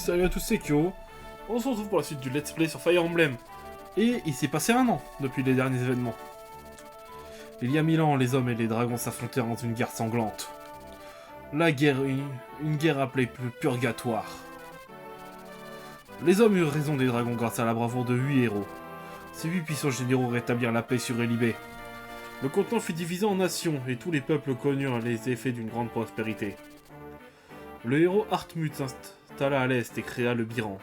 Salut à tous, c'est Kyo. On se retrouve pour la suite du Let's Play sur Fire Emblem. Et il s'est passé un an depuis les derniers événements. Il y a 1000 ans, les hommes et les dragons s'affrontèrent dans une guerre sanglante. La guerre, une guerre appelée Purgatoire. Les hommes eurent raison des dragons grâce à la bravoure de 8 héros. Ces 8 puissants généraux rétablirent la paix sur Elibé. Le continent fut divisé en nations et tous les peuples connurent les effets d'une grande prospérité. Le héros Hartmut s'installa à l'est et créa le Biran,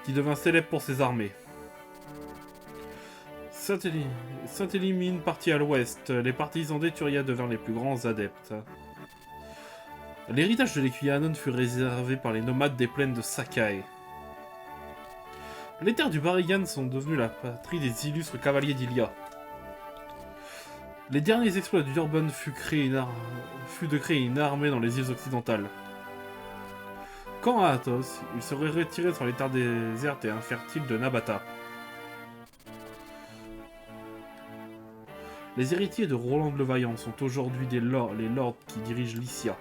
qui devint célèbre pour ses armées. Saint-Élimine partit à l'ouest, les partisans d'Eturia devinrent les plus grands adeptes. L'héritage de l'écuyer Anon fut réservé par les nomades des plaines de Sakai. Les terres du Barigan sont devenues la patrie des illustres cavaliers d'Ilia. Les derniers exploits du Durban fut de créer une armée dans les îles occidentales. Quant à Athos, il serait retiré sur les terres désertes et infertiles de Nabata. Les héritiers de Roland le Vaillant sont aujourd'hui les lords qui dirigent Lycia.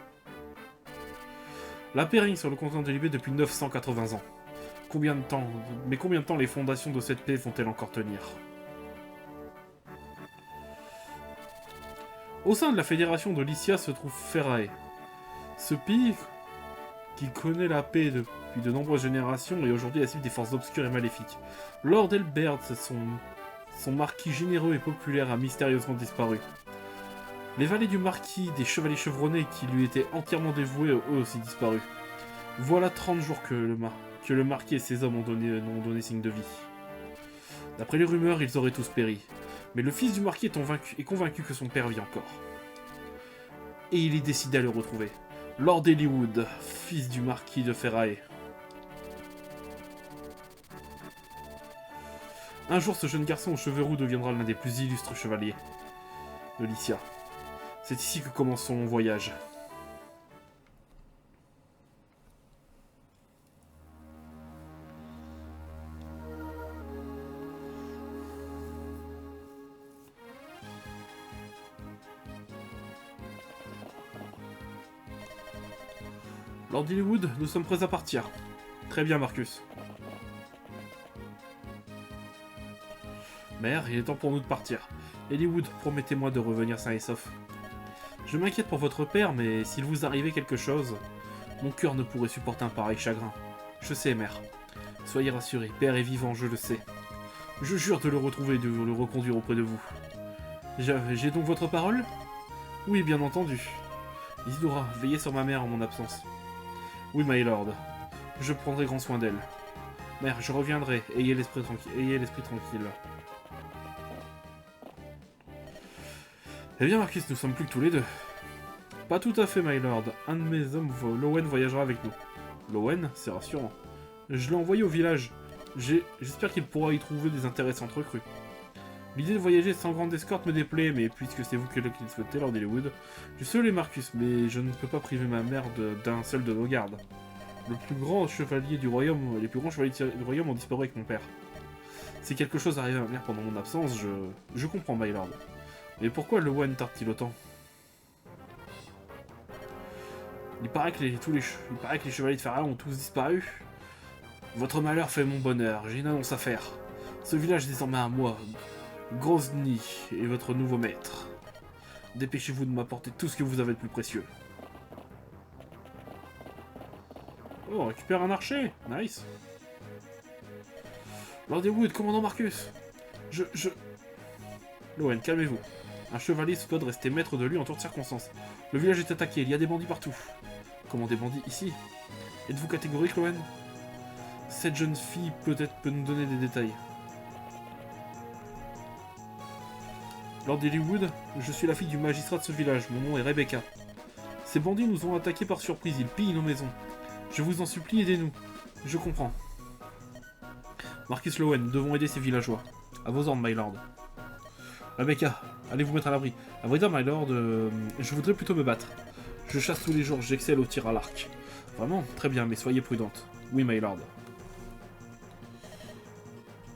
La paix règne sur le continent de Libé depuis 980 ans. Combien de temps les fondations de cette paix vont-elles encore tenir? Au sein de la fédération de Lycia se trouve Ferrae. Ce pays, qui connaît la paix depuis de nombreuses générations, est aujourd'hui la cible des forces obscures et maléfiques. Lord Elbert, son marquis généreux et populaire, a mystérieusement disparu. Les valets du marquis, des chevaliers chevronnés qui lui étaient entièrement dévoués, ont eux aussi disparu. Voilà 30 jours que le marquis et ses hommes ont donné signe de vie. D'après les rumeurs, ils auraient tous péri. Mais le fils du marquis est convaincu que son père vit encore. Et il est décidé à le retrouver. Lord Eliwood, fils du marquis de Ferrae. Un jour, ce jeune garçon aux cheveux roux deviendra l'un des plus illustres chevaliers de Lycia. C'est ici que commence son long voyage. Lord Eliwood, nous sommes prêts à partir. Très bien, Marcus. Mère, il est temps pour nous de partir. Eliwood, promettez-moi de revenir sain et sauf. Je m'inquiète pour votre père, mais s'il vous arrivait quelque chose, mon cœur ne pourrait supporter un pareil chagrin. Je sais, mère. Soyez rassurés, père est vivant, je le sais. Je jure de le retrouver et de le reconduire auprès de vous. J'ai donc votre parole? Oui, bien entendu. Isidora, veillez sur ma mère en mon absence. Oui, my lord. Je prendrai grand soin d'elle. Mère, je reviendrai. Ayez l'esprit tranquille. Eh bien, Marcus, nous sommes plus que tous les deux. Pas tout à fait, my lord. Un de mes hommes, Lowen, voyagera avec nous. Lowen, c'est rassurant. Je l'ai envoyé au village. J'espère qu'il pourra y trouver des intéressantes recrues. L'idée de voyager sans grande escorte me déplaît, mais puisque c'est vous qui le souhaitez, Lord Eliwood, je suis désolé, Marcus, mais je ne peux pas priver ma mère d'un seul de nos gardes. Le plus grand chevalier du royaume, les plus grands chevaliers du royaume ont disparu avec mon père. Si quelque chose arrive à ma mère pendant mon absence, je comprends, my lord. Mais pourquoi le One tarde-t-il autant? Il paraît que les chevaliers de Ferrae ont tous disparu. Votre malheur fait mon bonheur, j'ai une annonce à faire. Ce village est désormais à moi. Grozny est votre nouveau maître. Dépêchez-vous de m'apporter tout ce que vous avez de plus précieux. Oh, on récupère un archer. Nice. Lord Eliwood, commandant Marcus. Lowen, calmez-vous. Un chevalier se doit de rester maître de lui en toutes circonstances. Le village est attaqué, il y a des bandits partout. Comment des bandits ici? Êtes-vous catégorique, Lowen? Cette jeune fille peut-être peut nous donner des détails. Lord Eliwood, je suis la fille du magistrat de ce village, mon nom est Rebecca. Ces bandits nous ont attaqués par surprise, ils pillent nos maisons. Je vous en supplie, aidez-nous. Je comprends. Marcus Lowen, nous devons aider ces villageois. À vos ordres, my lord. Rebecca, allez vous mettre à l'abri. À vrai dire, my lord, je voudrais plutôt me battre. Je chasse tous les jours, j'excelle au tir à l'arc. Vraiment? Très bien, mais soyez prudente. Oui, my lord.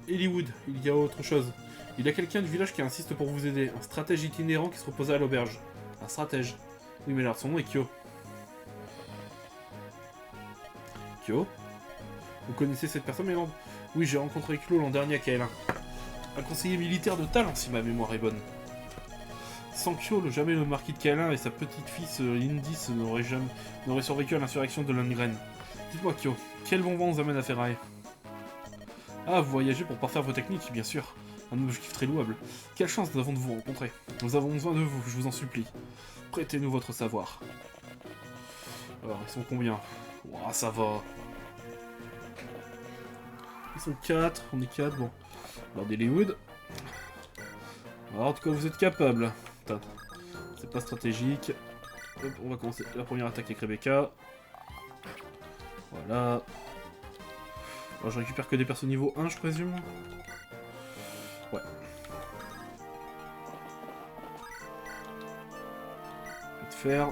Eliwood, il y a autre chose. Il y a quelqu'un du village qui insiste pour vous aider. Un stratège itinérant qui se reposait à l'auberge. Un stratège. Oui, mais alors son nom est Kyo. Kyo? Vous connaissez cette personne, Mélande? Oui, j'ai rencontré Clo l'an dernier à Kaelin. Un conseiller militaire de talent, si ma mémoire est bonne. Sans Kyo, jamais le marquis de Kaelin et sa petite-fille Lindis n'auraient survécu à l'insurrection de Lundgren. Dites-moi, Kyo, quel bon vent vous amène à Ferrae? Ah, vous voyagez pour parfaire vos techniques, bien sûr. Un objectif très louable. Quelle chance nous avons de vous rencontrer. Nous avons besoin de vous, je vous en supplie. Prêtez-nous votre savoir. Alors, ils sont combien? Ouah, ça va. Ils sont 4, on est 4, bon. Alors, d'Hollywood. Alors, en tout cas, vous êtes capable. C'est pas stratégique. Hop, on va commencer la première attaque avec Rebecca. Voilà. Alors, je récupère que des persos niveau 1, je présume. Ouais. Vite faire.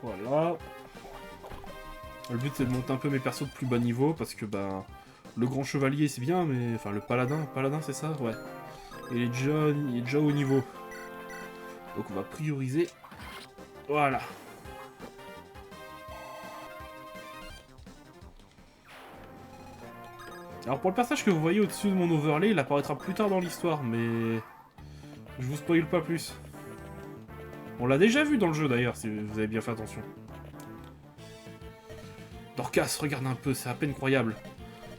Voilà. Le but c'est de monter un peu mes persos de plus bas niveau parce que bah le grand chevalier c'est bien mais enfin le paladin c'est ça, ouais. Il est déjà au niveau. Donc on va prioriser. Voilà. Alors pour le personnage que vous voyez au-dessus de mon overlay, il apparaîtra plus tard dans l'histoire, mais je vous spoil pas plus. On l'a déjà vu dans le jeu d'ailleurs, si vous avez bien fait attention. Dorcas, regarde un peu, c'est à peine croyable.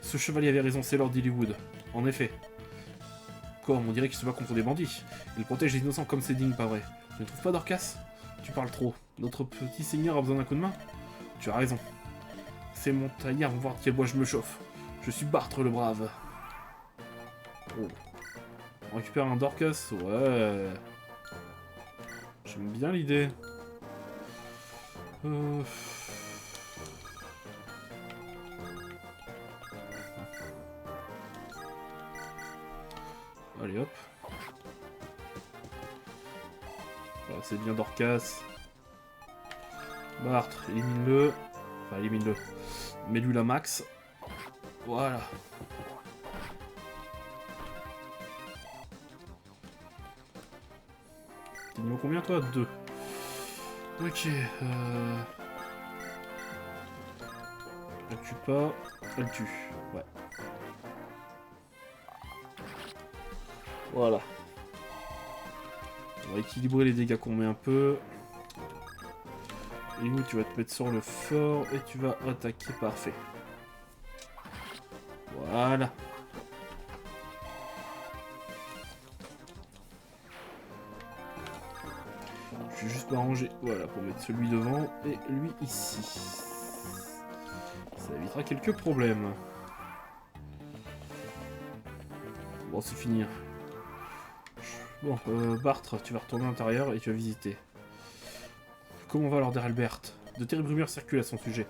Ce chevalier avait raison, c'est Lord Hollywood. En effet. Comme on dirait qu'il se bat contre des bandits. Il protège les innocents comme c'est digne, pas vrai. Tu ne trouves pas, Dorcas? Tu parles trop. Notre petit seigneur a besoin d'un coup de main? Tu as raison. Ces montagnards vont voir de quel bois je me chauffe. Je suis Bartre le brave. Oh. On récupère un Dorcas, ouais. J'aime bien l'idée. Allez hop. Voilà, c'est bien Dorcas. Bartre, élimine-le. Enfin, élimine-le. Mets-lui la max. Voilà. T'es niveau combien toi? 2. Ok. Elle tue pas. Elle tue. Ouais. Voilà. On va équilibrer les dégâts qu'on met un peu. Et nous, tu vas te mettre sur le fort et tu vas attaquer. Parfait. Voilà. Je vais juste m'arranger, voilà, pour mettre celui devant et lui ici. Ça évitera quelques problèmes. Bon, c'est fini. Bon, Bartre, tu vas retourner à l'intérieur et tu vas visiter. Comment va Lord Albert? De terribles rumeurs circulent à son sujet.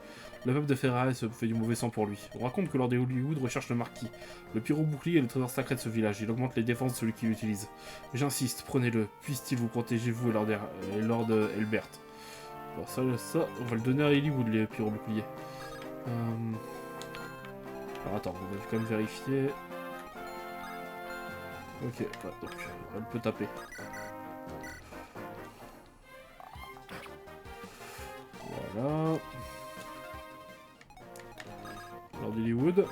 Le peuple de Ferrae se fait du mauvais sang pour lui. On raconte que Lord Hollywood recherche le marquis. Le pyro-bouclier est le trésor sacré de ce village. Il augmente les défenses de celui qui l'utilise. J'insiste, prenez-le. Puisse-t-il vous protéger, vous et Lord Albert. Alors ça, on va le donner à Hollywood, les pyro-boucliers. Alors attends, on va quand même vérifier. Ok, ouais, donc elle peut taper. Voilà. Lord Hollywood.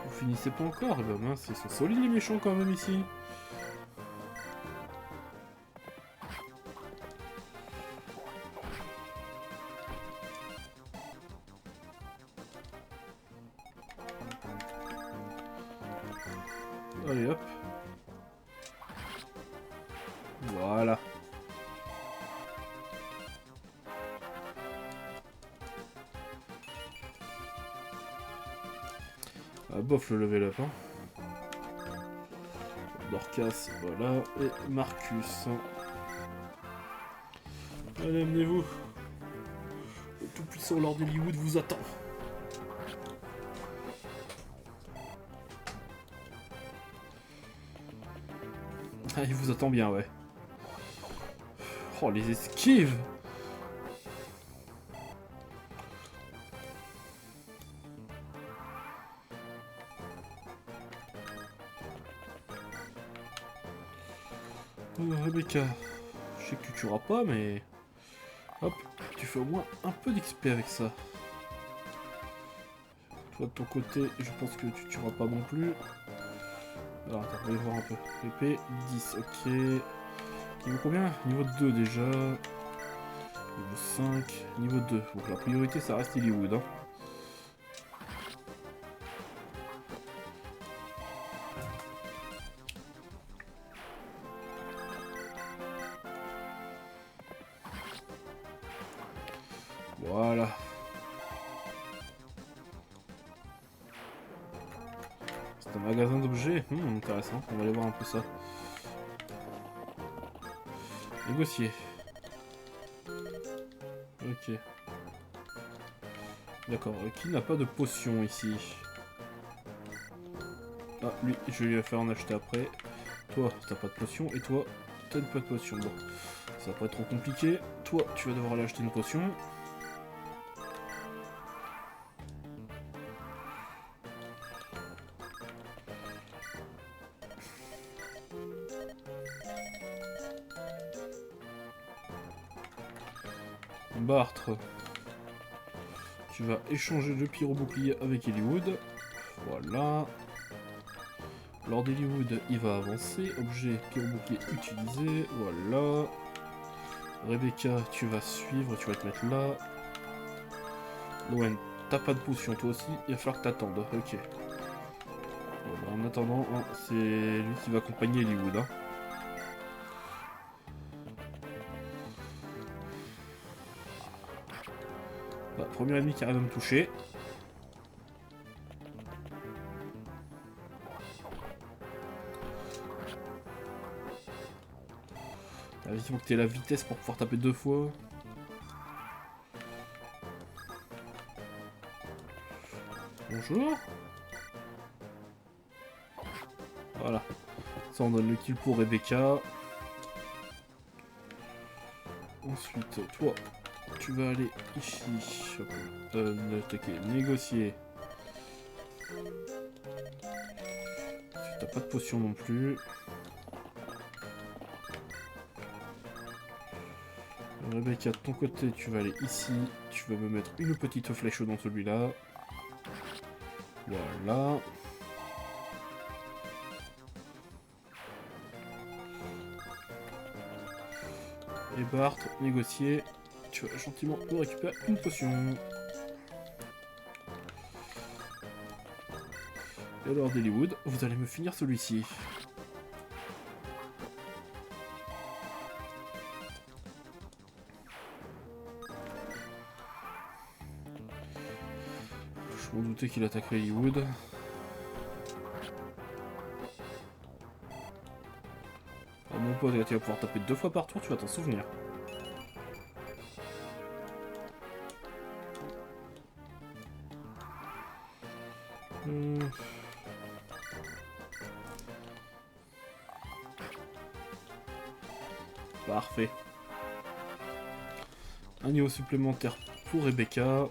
Vous finissez pas encore? Eh ben mince, ils sont solides les méchants quand même ici. Allez hop. Voilà. Ah, bof le level up. Hein. Dorcas, voilà. Et Marcus. Allez, amenez-vous. Le tout-puissant Lord Hollywood vous attend. Ah, il vous attend bien, ouais. Oh, les esquives! Rebecca, je sais que tu tueras pas, mais... Hop, tu fais au moins un peu d'XP avec ça. Toi de ton côté, je pense que tu tueras pas non plus. Alors attends, on va y voir un peu. Épée, 10, ok. Niveau combien? Niveau 2 déjà. Niveau 5, niveau 2. Donc la priorité ça reste Hollywood. Hein. Voilà. C'est un magasin d'objets. Intéressant. On va aller voir un peu ça. Négocier. Ok. D'accord. Qui n'a pas de potion ici? Ah, lui, je vais lui faire en acheter après. Toi, t'as pas de potion. Et toi, t'as pas de potion. Bon, ça va pas être trop compliqué. Toi, tu vas devoir aller acheter une potion. Bartre, tu vas échanger le pyro-bouclier avec Hollywood. Voilà. Lord Hollywood, il va avancer. Objet pyro-bouclier utilisé. Voilà. Rebecca, tu vas suivre, tu vas te mettre là. Lowen, t'as pas de potion toi aussi, il va falloir que t'attendes. Ok. Bon, bah, en attendant, hein, c'est lui qui va accompagner Hollywood. Hein. Bah, premier ennemi qui arrive à me toucher. Il faut que tu aies la vitesse pour pouvoir taper 2 fois. Bonjour. Voilà. Ça, on donne le kill pour Rebecca. Ensuite, toi, tu vas aller ici. Attaquer, négocier. T'as pas de potion non plus. Rebecca, de ton côté, tu vas aller ici. Tu vas me mettre une petite flèche dans celui-là. Voilà. Et Bart, négocier. Tu vas gentiment me récupérer une potion. Et alors, Hollywood, vous allez me finir celui-ci. Je m'en doutais qu'il attaquerait Hollywood. Alors mon pote, tu vas pouvoir taper 2 fois par tour, tu vas t'en souvenir. Parfait. Un niveau supplémentaire pour Rebecca.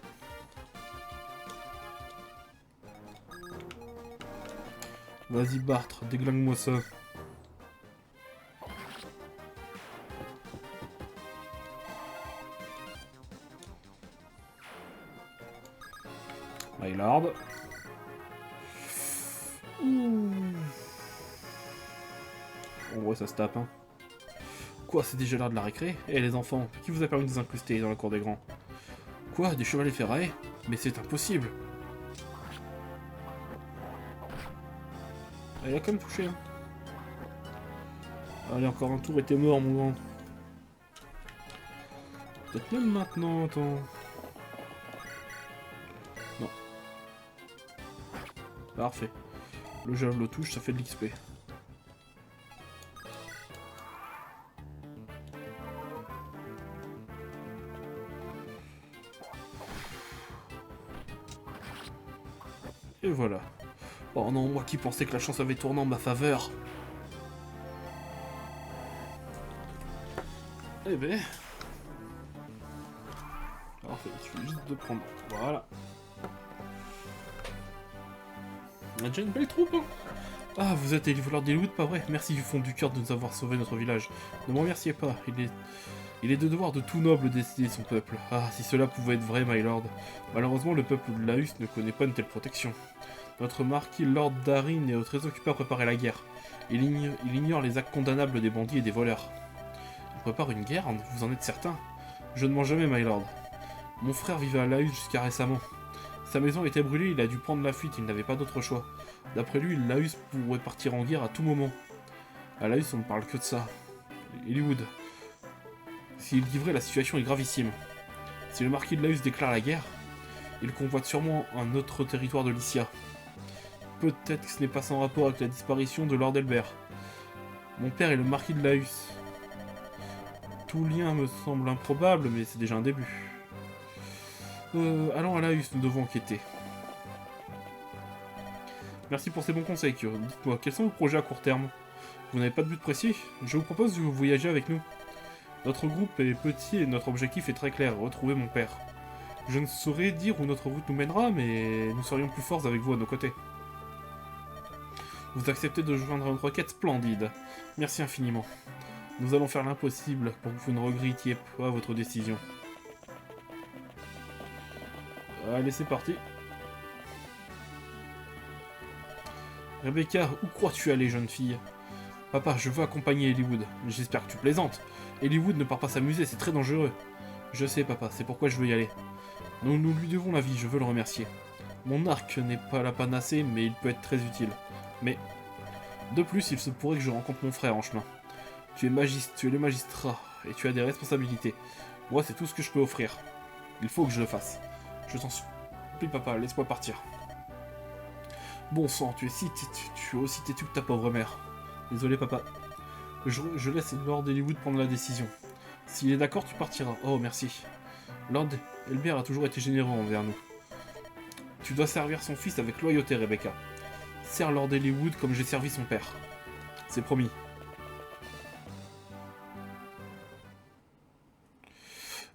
Vas-y Bart, déglingue-moi ça. Maillard. En vrai ça se tape hein. Quoi, c'est déjà l'heure de la récré? Eh les enfants, qui vous a permis de vous incruster dans la cour des grands? Quoi, des chevaliers ferraillés? Mais c'est impossible! Ah, il a quand même touché hein. Allez, encore un tour et t'es mort mon grand. Peut-être même maintenant, attends. Non. Parfait. Le javelot touche, ça fait de l'XP. Et voilà. Oh non, moi qui pensais que la chance avait tourné en ma faveur. Eh ben... Parfait, il suffit juste de prendre... Voilà. On a déjà une belle troupe, hein. Ah, vous êtes les voleurs d'Hollywood, pas vrai? Merci du fond du cœur de nous avoir sauvé notre village. Ne m'en remerciez pas, il est... Il est de devoir de tout noble d'aider son peuple. Ah, si cela pouvait être vrai, my lord. Malheureusement, le peuple de Laus ne connaît pas une telle protection. Notre marquis Lord Darin est très occupé à préparer la guerre. Il ignore les actes condamnables des bandits et des voleurs. Il prépare une guerre, vous en êtes certain? Je ne mens jamais, my lord. Mon frère vivait à Laus jusqu'à récemment. Sa maison était brûlée, il a dû prendre la fuite, il n'avait pas d'autre choix. D'après lui, Laus pourrait partir en guerre à tout moment. À Laus, on ne parle que de ça. Eliwood. S'il dit vrai, la situation est gravissime. Si le marquis de Laus déclare la guerre, il convoite sûrement un autre territoire de Lycia. Peut-être que ce n'est pas sans rapport avec la disparition de Lord Elbert. Mon père est le marquis de Laus. Tout lien me semble improbable, mais c'est déjà un début. Allons à Laus, nous devons enquêter. Merci pour ces bons conseils, Kyo. Dites-moi, quels sont vos projets à court terme? Vous n'avez pas de but précis? Je vous propose de voyager avec nous. Notre groupe est petit et notre objectif est très clair, retrouver mon père. Je ne saurais dire où notre route nous mènera, mais nous serions plus forts avec vous à nos côtés. Vous acceptez de joindre une requête splendide. Merci infiniment. Nous allons faire l'impossible pour que vous ne regrettiez pas votre décision. Allez, c'est parti. Rebecca, où crois-tu aller, jeune fille? Papa, je veux accompagner Eliwood. J'espère que tu plaisantes. Eliwood ne part pas s'amuser, c'est très dangereux. Je sais, papa, c'est pourquoi je veux y aller. Nous lui devons la vie, je veux le remercier. Mon arc n'est pas la panacée, mais il peut être très utile. Mais, de plus, il se pourrait que je rencontre mon frère en chemin. Tu es le magistrat, et tu as des responsabilités. Moi, c'est tout ce que je peux offrir. Il faut que je le fasse. Je t'en supplie, papa, laisse-moi partir. Bon sang, tu es aussi têtu que ta pauvre mère. Désolé, papa. Je laisse Lord Eliwood prendre la décision. S'il est d'accord, tu partiras. Oh, merci. Lord Elbert a toujours été généreux envers nous. Tu dois servir son fils avec loyauté, Rebecca. Sers Lord Eliwood comme j'ai servi son père. C'est promis.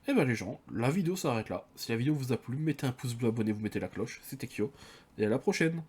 Et ben les gens, la vidéo s'arrête là. Si la vidéo vous a plu, mettez un pouce bleu, abonnez-vous, mettez la cloche. C'était Kyo. Et à la prochaine.